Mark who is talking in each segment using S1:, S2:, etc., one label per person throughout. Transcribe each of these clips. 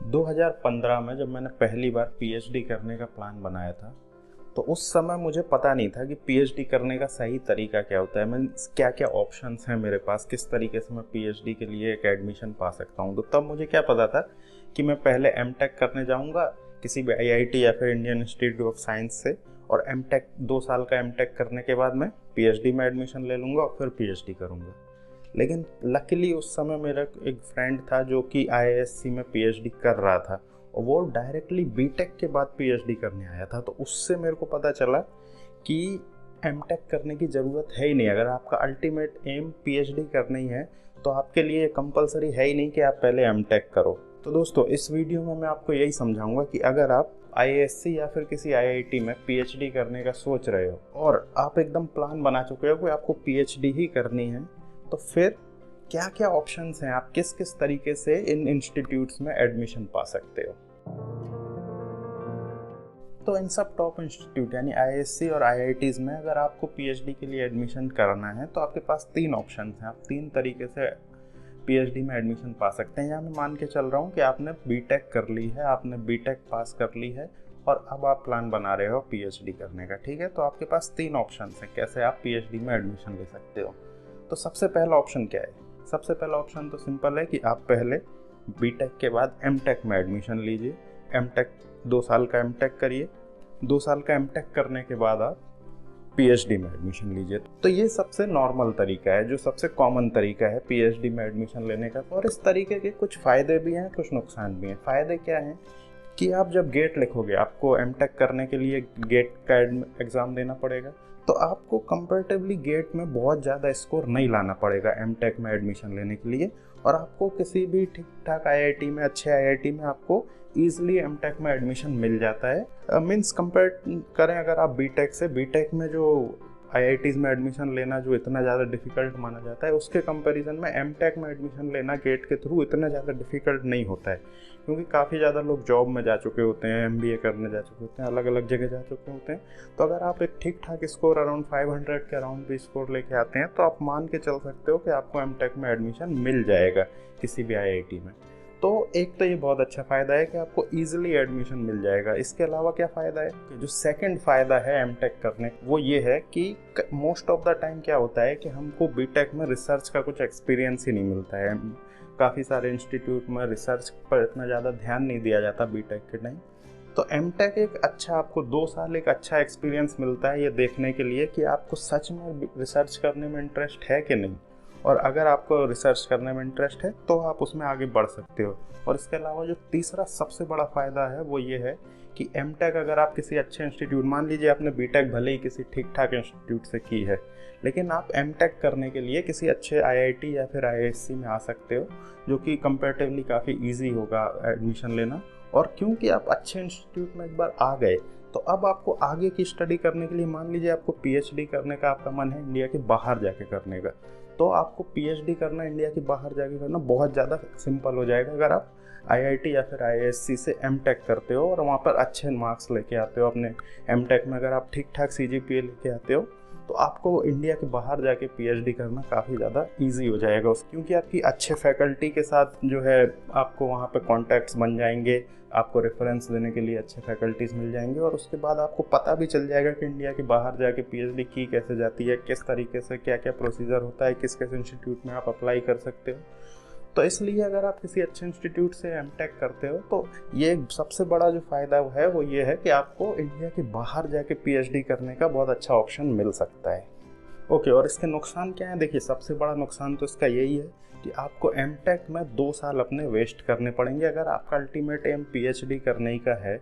S1: 2015 में जब मैंने पहली बार पीएचडी करने का प्लान बनाया था, तो उस समय मुझे पता नहीं था कि पीएचडी करने का सही तरीका क्या होता है। मीन्स क्या क्या ऑप्शंस हैं मेरे पास, किस तरीके से मैं पीएचडी के लिए एक एडमिशन पा सकता हूँ। तो तब मुझे क्या पता था कि मैं पहले एमटेक करने जाऊँगा किसी भी आईआईटी या फिर इंडियन इंस्टीट्यूट ऑफ साइंस से, और एमटेक 2 साल का एमटेक करने के बाद मैं पीएचडी में एडमिशन ले लूँगा और फिर पीएचडी करूँगा। लेकिन लकीली उस समय मेरा एक फ्रेंड था जो कि आईआईएससी में पीएचडी कर रहा था, और वो डायरेक्टली बीटेक के बाद पीएचडी करने आया था। तो उससे मेरे को पता चला कि एमटेक करने की ज़रूरत है ही नहीं। अगर आपका अल्टीमेट एम पीएचडी करना ही है तो आपके लिए कंपलसरी है ही नहीं कि आप पहले एमटेक करो। तो दोस्तों, इस वीडियो में मैं आपको यही समझाऊंगा कि अगर आप आईआईएससी या फिर किसी आईआईटी में पीएचडी करने का सोच रहे हो और आप एकदम प्लान बना चुके हो कि आपको पीएचडी ही करनी है, तो फिर क्या क्या ऑप्शंस हैं, आप किस किस तरीके से इन इंस्टीट्यूट्स में एडमिशन पा सकते हो। तो इन सब टॉप इंस्टीट्यूट यानी आईआईएससी और आईआईटीज़ में अगर आपको पीएचडी के लिए एडमिशन करना है तो आपके पास 3 ऑप्शंस हैं। आप 3 तरीके से पीएचडी में एडमिशन पा सकते हैं। यहाँ मैं मान के चल रहा हूँ कि आपने बीटेक कर ली है, आपने बीटेक पास कर ली है और अब आप प्लान बना रहे हो पीएचडी करने का, ठीक है। तो आपके पास 3 ऑप्शंस हैं कैसे आप पीएचडी में एडमिशन ले सकते हो। तो सबसे पहला ऑप्शन क्या है? सबसे पहला ऑप्शन तो सिंपल है कि आप पहले बीटेक के बाद एमटेक में एडमिशन लीजिए। एमटेक 2 साल का एमटेक करिए, 2 साल का एमटेक करने के बाद आप पीएचडी में एडमिशन लीजिए। तो ये सबसे नॉर्मल तरीका है, जो सबसे कॉमन तरीका है पीएचडी में एडमिशन लेने का। और इस तरीके के कुछ फ़ायदे भी हैं, कुछ नुकसान भी हैं। फ़ायदे क्या हैं कि आप जब गेट लिखोगे, आपको एमटेक करने के लिए गेट का एग्ज़ाम देना पड़ेगा, तो आपको कंपैरेटिवली गेट में बहुत ज़्यादा स्कोर नहीं लाना पड़ेगा एमटेक में एडमिशन लेने के लिए, और आपको किसी भी ठीक ठाक आईआईटी में, अच्छे आईआईटी में आपको ईजिली एमटेक में एडमिशन मिल जाता है। मीन्स कंपेयर करें अगर आप बीटेक से, बीटेक में जो आईआईटीज़ में एडमिशन लेना जो इतना ज़्यादा डिफ़िकल्ट माना जाता है, उसके कंपैरिजन में एमटेक में एडमिशन लेना गेट के थ्रू इतना ज़्यादा डिफ़िकल्ट नहीं होता है, क्योंकि काफ़ी ज़्यादा लोग जॉब में जा चुके होते हैं, एमबीए करने जा चुके होते हैं, अलग अलग जगह जा चुके होते हैं। तो अगर आप एक ठीक ठाक स्कोर अराउंड 500 के अराउंड भी स्कोर लेके आते हैं, तो आप मान के चल सकते हो कि आपको एमटेक में एडमिशन मिल जाएगा किसी भी आईआईटी में। तो एक तो ये बहुत अच्छा फ़ायदा है कि आपको ईजिली एडमिशन मिल जाएगा। इसके अलावा क्या फ़ायदा है कि जो सेकंड फ़ायदा है एमटेक करने, वो ये है कि मोस्ट ऑफ द टाइम क्या होता है कि हमको बीटेक में रिसर्च का कुछ एक्सपीरियंस ही नहीं मिलता है। काफ़ी सारे इंस्टीट्यूट में रिसर्च पर इतना ज़्यादा ध्यान नहीं दिया जाता बीटेक के टाइम। तो एमटेक एक अच्छा, आपको 2 साल एक अच्छा एक्सपीरियंस मिलता है ये देखने के लिए कि आपको सच में रिसर्च करने में इंटरेस्ट है कि नहीं, और अगर आपको रिसर्च करने में इंटरेस्ट है तो आप उसमें आगे बढ़ सकते हो। और इसके अलावा जो तीसरा सबसे बड़ा फ़ायदा है वो ये है कि एमटेक अगर आप किसी अच्छे इंस्टीट्यूट, मान लीजिए आपने बीटेक भले ही किसी ठीक ठाक इंस्टीट्यूट से की है, लेकिन आप एमटेक करने के लिए किसी अच्छे आईआईटी या फिर आईआईएससी में आ सकते हो, जो कि कंपैरेटिवली काफ़ी ईजी होगा एडमिशन लेना। और क्योंकि आप अच्छे इंस्टीट्यूट में एक बार आ गए, तो अब आपको आगे की स्टडी करने के लिए, मान लीजिए आपको पीएचडी करने का आपका मन है इंडिया के बाहर जाके करने का, तो आपको पीएचडी करना इंडिया के बाहर जाके करना बहुत ज़्यादा सिंपल हो जाएगा अगर आप आईआईटी या फिर आईआईएससी से एमटेक करते हो और वहाँ पर अच्छे मार्क्स लेके आते हो अपने एमटेक में। अगर आप ठीक ठाक सीजीपीए लेके आते हो तो आपको इंडिया के बाहर जाके पीएचडी करना काफ़ी ज़्यादा इजी हो जाएगा, क्योंकि आपकी अच्छे फैकल्टी के साथ जो है आपको वहाँ पे कॉन्टैक्ट्स बन जाएंगे, आपको रेफरेंस देने के लिए अच्छे फैकल्टीज़ मिल जाएंगे, और उसके बाद आपको पता भी चल जाएगा कि इंडिया के बाहर जाके पीएचडी की कैसे जाती है, किस तरीके से क्या क्या प्रोसीजर होता है, किस किस इंस्टीट्यूट में आप अप्लाई कर सकते हो। तो इसलिए अगर आप किसी अच्छे इंस्टीट्यूट से एमटेक करते हो तो ये सबसे बड़ा जो फ़ायदा है वो ये है कि आपको इंडिया के बाहर जाके पीएचडी करने का बहुत अच्छा ऑप्शन मिल सकता है। ओके, और इसके नुकसान क्या है? देखिए, सबसे बड़ा नुकसान तो इसका यही है कि आपको एमटेक में 2 साल अपने वेस्ट करने पड़ेंगे। अगर आपका अल्टीमेट एम पीएचडी करने ही का है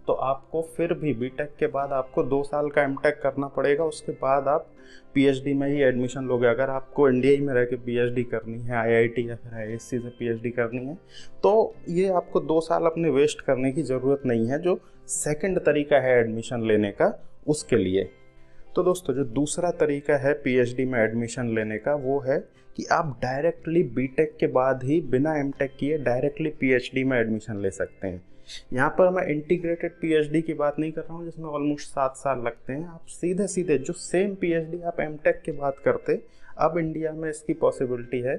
S1: तो आपको फिर भी बीटेक के बाद आपको 2 साल का एमटेक करना पड़ेगा, उसके बाद आप पीएचडी में ही एडमिशन लोगे। अगर आपको इंडिया ही में रह के पीएचडी करनी है, आईआईटी या फिर आईआईएससी से पीएचडी करनी है, तो ये आपको 2 साल अपने वेस्ट करने की ज़रूरत नहीं है, जो सेकंड तरीका है एडमिशन लेने का उसके लिए। तो दोस्तों, जो दूसरा तरीका है पीएचडी में एडमिशन लेने का वो है कि आप डायरेक्टली बीटेक के बाद ही बिना एमटेक किए डायरेक्टली पीएचडी में एडमिशन ले सकते हैं। यहाँ पर मैं इंटीग्रेटेड पीएचडी की बात नहीं कर रहा हूँ जिसमें ऑलमोस्ट 7 साल लगते हैं। आप सीधे सीधे जो सेम पीएचडी आप एमटेक के बाद करते, अब इंडिया में इसकी पॉसिबिलिटी है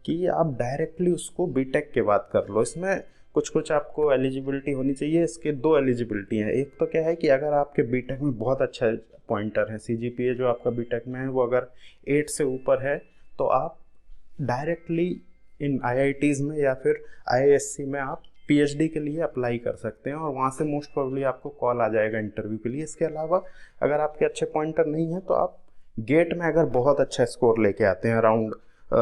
S1: कि आप डायरेक्टली उसको बीटेक के बाद कर लो। इसमें कुछ कुछ आपको एलिजिबिलिटी होनी चाहिए। इसके दो एलिजिबिलिटी हैं। एक तो क्या है कि अगर आपके बीटेक में बहुत अच्छा पॉइंटर है, सीजीपीए जो आपका बीटेक में है वो अगर 8 से ऊपर है, तो आप डायरेक्टली इन आईआईटीज़ में या फिर आईआईएससी में आप पीएचडी के लिए अप्लाई कर सकते हैं और वहाँ से मोस्ट प्रोबेबली आपको कॉल आ जाएगा इंटरव्यू के लिए। इसके अलावा अगर आपके अच्छे पॉइंटर नहीं हैं तो आप गेट में अगर बहुत अच्छा स्कोर लेके आते हैं, अराउंड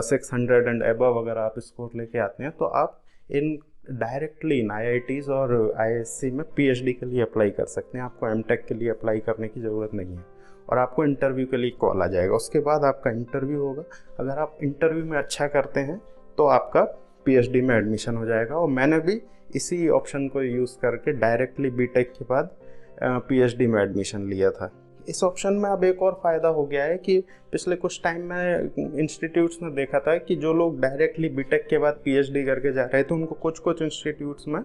S1: 600 एंड अबव अगर आप स्कोर लेके आते हैं, तो आप इन डायरेक्टली इन आईआईटीज़ और आईआईएससी में पीएचडी के लिए अप्लाई कर सकते हैं। आपको एमटेक के लिए अप्लाई करने की ज़रूरत नहीं है और आपको इंटरव्यू के लिए कॉल आ जाएगा। उसके बाद आपका इंटरव्यू होगा। अगर आप इंटरव्यू में अच्छा करते हैं तो आपका पीएचडी में एडमिशन हो जाएगा। और मैंने भी इसी ऑप्शन को यूज़ करके डायरेक्टली बीटेक के बाद पीएचडी में एडमिशन लिया था। इस ऑप्शन में अब एक और फ़ायदा हो गया है कि पिछले कुछ टाइम में इंस्टीट्यूट्स ने देखा था कि जो लोग डायरेक्टली बीटेक के बाद पीएचडी करके जा रहे थे उनको कुछ कुछ इंस्टीट्यूट्स में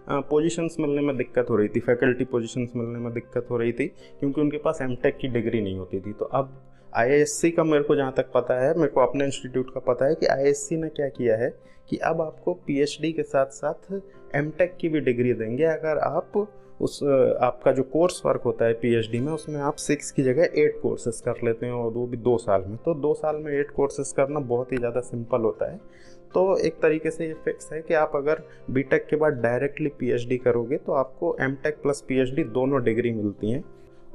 S1: पोजीशंस मिलने में दिक्कत हो रही थी, फैकल्टी पोजीशंस मिलने में दिक्कत हो रही थी, क्योंकि उनके पास एमटेक की डिग्री नहीं होती थी। तो अब आईआईएससी का मेरे को जहाँ तक पता है, मेरे को अपने इंस्टीट्यूट का पता है कि आईआईएससी ने क्या किया है कि अब आपको पीएचडी के साथ साथ एमटेक की भी डिग्री देंगे अगर आप आपका जो कोर्स वर्क होता है पीएचडी में उसमें आप 6 की जगह 8 कोर्सेज कर लेते हैं और वो भी 2 साल में। तो 2 साल में 8 कोर्सेज करना बहुत ही ज़्यादा सिंपल होता है। तो एक तरीके से ये फिक्स है कि आप अगर बीटेक के बाद डायरेक्टली पीएचडी करोगे तो आपको एमटेक प्लस पीएचडी दोनों डिग्री मिलती हैं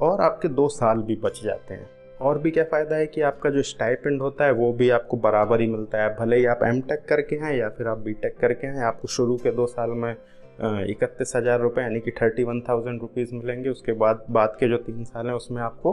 S1: और आपके 2 साल भी बच जाते हैं। और भी क्या फ़ायदा है कि आपका जो स्टाइपेंड होता है वो भी आपको बराबर ही मिलता है, भले ही आप एमटेक करके आएँ या फिर आप बीटेक करके आएँ। आपको शुरू के 2 साल में 31,000 रुपये यानी कि 31,000 रुपीज़ मिलेंगे। उसके बाद के जो 3 साल हैं उसमें आपको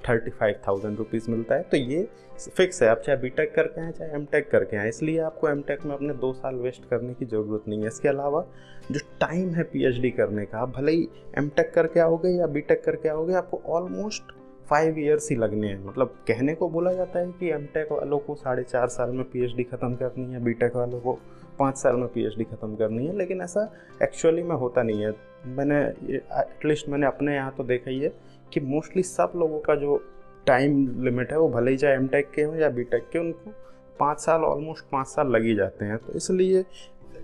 S1: 35,000 रुपीज़ मिलता है। तो ये फिक्स है, आप चाहे बीटेक करके आएँ चाहे एमटेक करके आएँ, इसलिए आपको एमटेक में अपने 2 साल वेस्ट करने की ज़रूरत नहीं है। इसके अलावा जो टाइम है पीएचडी करने का, आप भले ही एमटेक करके आओगे या बीटेक करके आओगे, आपको ऑलमोस्ट 5 ईयर्स ही लगने हैं। मतलब कहने को बोला जाता है कि एमटेक वालों को 4.5 साल में पीएचडी ख़त्म करनी है, बीटेक वालों को 5 साल में पीएचडी ख़त्म करनी है, लेकिन ऐसा एक्चुअली में होता नहीं है। एटलीस्ट मैंने अपने यहाँ तो देखा ही है कि मोस्टली सब लोगों का जो टाइम लिमिट है वो भले ही चाहे एमटेक के हो या बीटेक के, उनको 5 साल ऑलमोस्ट 5 साल लग ही जाते हैं। तो इसलिए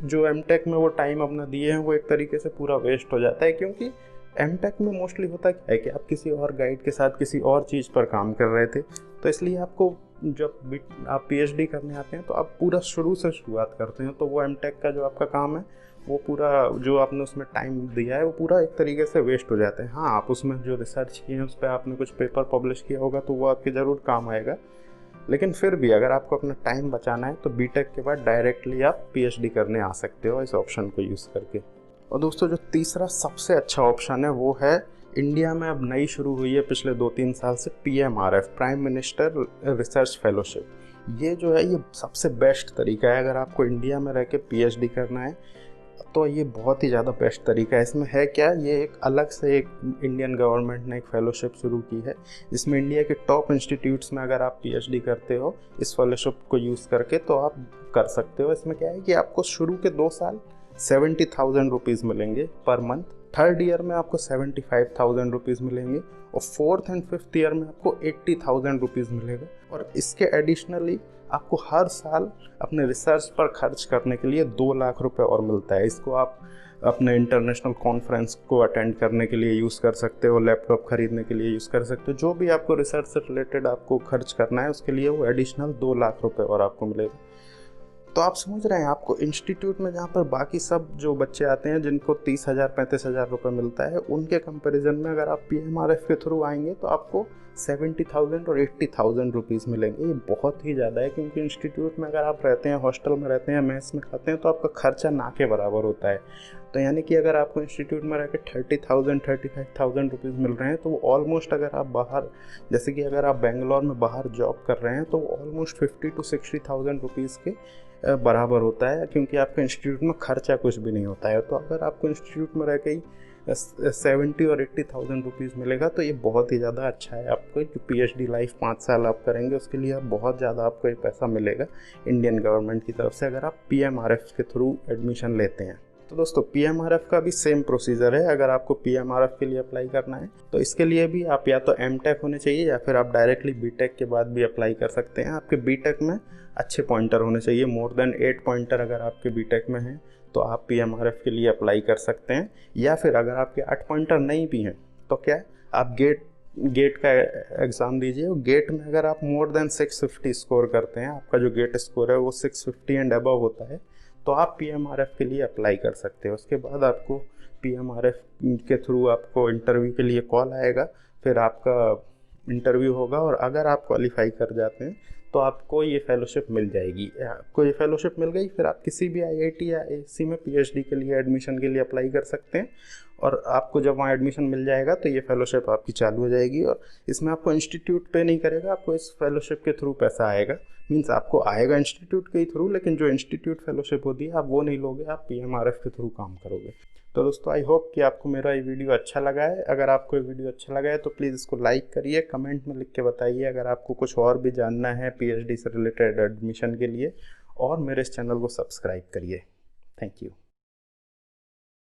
S1: जो एमटेक में वो टाइम अपना दिए हैं वो एक तरीके से पूरा वेस्ट हो जाता है, क्योंकि एमटेक में मोस्टली होता क्या है कि आप किसी और गाइड के साथ किसी और चीज़ पर काम कर रहे थे। तो इसलिए आपको जब आप पीएचडी करने आते हैं तो आप पूरा शुरू से शुरुआत करते हैं। तो वो एमटेक का जो आपका काम है वो पूरा जो आपने उसमें टाइम दिया है वो पूरा एक तरीके से वेस्ट हो जाता है। हाँ, आप उसमें जो रिसर्च किए हैं उस पर आपने कुछ पेपर पब्लिश किया होगा तो वो आपके ज़रूर काम आएगा, लेकिन फिर भी अगर आपको अपना टाइम बचाना है तो बीटेक के बाद डायरेक्टली आप पीएचडी करने आ सकते हो इस ऑप्शन को यूज़ करके। और दोस्तों जो तीसरा सबसे अच्छा ऑप्शन है वो है, इंडिया में अब नई शुरू हुई है पिछले 2-3 साल से, PMRF, prime minister research fellowship. ये जो है ये सबसे बेस्ट तरीका है। अगर आपको इंडिया में रह के पीएचडी करना है तो ये बहुत ही ज़्यादा बेस्ट तरीका है। इसमें है क्या, ये एक अलग से एक इंडियन गवर्नमेंट ने एक फेलोशिप शुरू की है जिसमें इंडिया के टॉप इंस्टीट्यूट्स में अगर आप पीएचडी करते हो इस फेलोशिप को यूज़ करके तो आप कर सकते हो। इसमें क्या है कि आपको शुरू के 2 साल 70,000 रुपीज़ मिलेंगे पर मंथ, 3rd ईयर में आपको 75,000 रुपीज़ मिलेंगे और 4th एंड 5th ईयर में आपको 80,000 रुपीज़ मिलेगा। और इसके एडिशनली आपको हर साल अपने रिसर्च पर खर्च करने के लिए 2 लाख रुपए और मिलता है। इसको आप अपने इंटरनेशनल कॉन्फ्रेंस को अटेंड करने के लिए यूज़ कर सकते हो, लैपटॉप खरीदने के लिए यूज़ कर सकते हो, जो भी आपको रिसर्च से रिलेटेड आपको खर्च करना है उसके लिए वो एडिशनल 2 लाख रुपए और आपको मिलेगा। तो आप समझ रहे हैं, आपको इंस्टीट्यूट में जहाँ पर बाकी सब जो बच्चे आते हैं जिनको 30,000 35,000 रुपये मिलता है, उनके कंपैरिजन में अगर आप PMRF के थ्रू आएंगे तो आपको 70,000 और 80,000 रुपीज़ मिलेंगे। ये बहुत ही ज़्यादा है, क्योंकि इंस्टीट्यूट में अगर आप रहते हैं, हॉस्टल में रहते हैं, मेस में खाते हैं तो आपका खर्चा ना के बराबर होता है। तो यानी कि अगर आपको इंस्टीट्यूट में रह के 30,000 35,000 रुपीज़ मिल रहे हैं तो वो ऑलमोस्ट, अगर आप बाहर, जैसे कि अगर आप बेंगलोर में बाहर जॉब कर रहे हैं तो ऑलमोस्ट 50,000 to 60,000 रुपीज़ के बराबर होता है, क्योंकि आपके इंस्टीट्यूट में खर्चा कुछ भी नहीं होता है। तो अगर आपको इंस्टीट्यूट में रह के ही 70 और 80,000 रुपीज़ मिलेगा तो ये बहुत ही ज़्यादा अच्छा है। आपको जो पीएचडी लाइफ 5 साल आप करेंगे उसके लिए आप बहुत ज़्यादा आपको ये पैसा मिलेगा इंडियन गवर्नमेंट की तरफ से अगर आप PMRF के थ्रू एडमिशन लेते हैं। तो दोस्तों PMRF का भी सेम प्रोसीजर है। अगर आपको PMRF के लिए अप्लाई करना है तो इसके लिए भी आप या तो एमटेक होने चाहिए या फिर आप डायरेक्टली बीटेक के बाद भी अप्लाई कर सकते हैं। आपके बीटेक में अच्छे पॉइंटर होने चाहिए, मोर देन 8 पॉइंटर अगर आपके बीटेक में हैं तो आप PMRF के लिए अप्लाई कर सकते हैं। या फिर अगर आपके 8 पॉइंटर नहीं भी हैं तो क्या है, आप गेट का एग्ज़ाम दीजिए। और गेट में अगर आप मोर देन 650 स्कोर करते हैं, आपका जो गेट स्कोर है वो 650 एंड अबव होता है, तो आप PMRF के लिए अप्लाई कर सकते हैं। उसके बाद आपको PMRF के थ्रू आपको इंटरव्यू के लिए कॉल आएगा, फिर आपका इंटरव्यू होगा और अगर आप क्वालिफाई कर जाते हैं तो आपको ये फेलोशिप मिल जाएगी। आपको ये फेलोशिप मिल गई, फिर आप किसी भी IIT या AIC में PhD के लिए एडमिशन के लिए अप्लाई कर सकते हैं। और आपको जब वहाँ एडमिशन मिल जाएगा तो ये फेलोशिप आपकी चालू हो जाएगी। और इसमें आपको इंस्टीट्यूट पे नहीं करेगा, आपको इस फेलोशिप के थ्रू पैसा आएगा। मीन्स आपको आएगा इंस्टीट्यूट के थ्रू, लेकिन जो इंस्टीट्यूट फेलोशिप होती है आप वो नहीं लोगे, आप PMRF के थ्रू काम करोगे। तो दोस्तों, आई होप कि आपको मेरा ये वीडियो अच्छा लगा है। अगर आपको ये वीडियो अच्छा लगा है तो प्लीज़ इसको लाइक करिए, कमेंट में लिख के बताइए अगर आपको कुछ और भी जानना है PhD से रिलेटेड एडमिशन के लिए, और मेरे इस चैनल को सब्सक्राइब करिए। Thank you.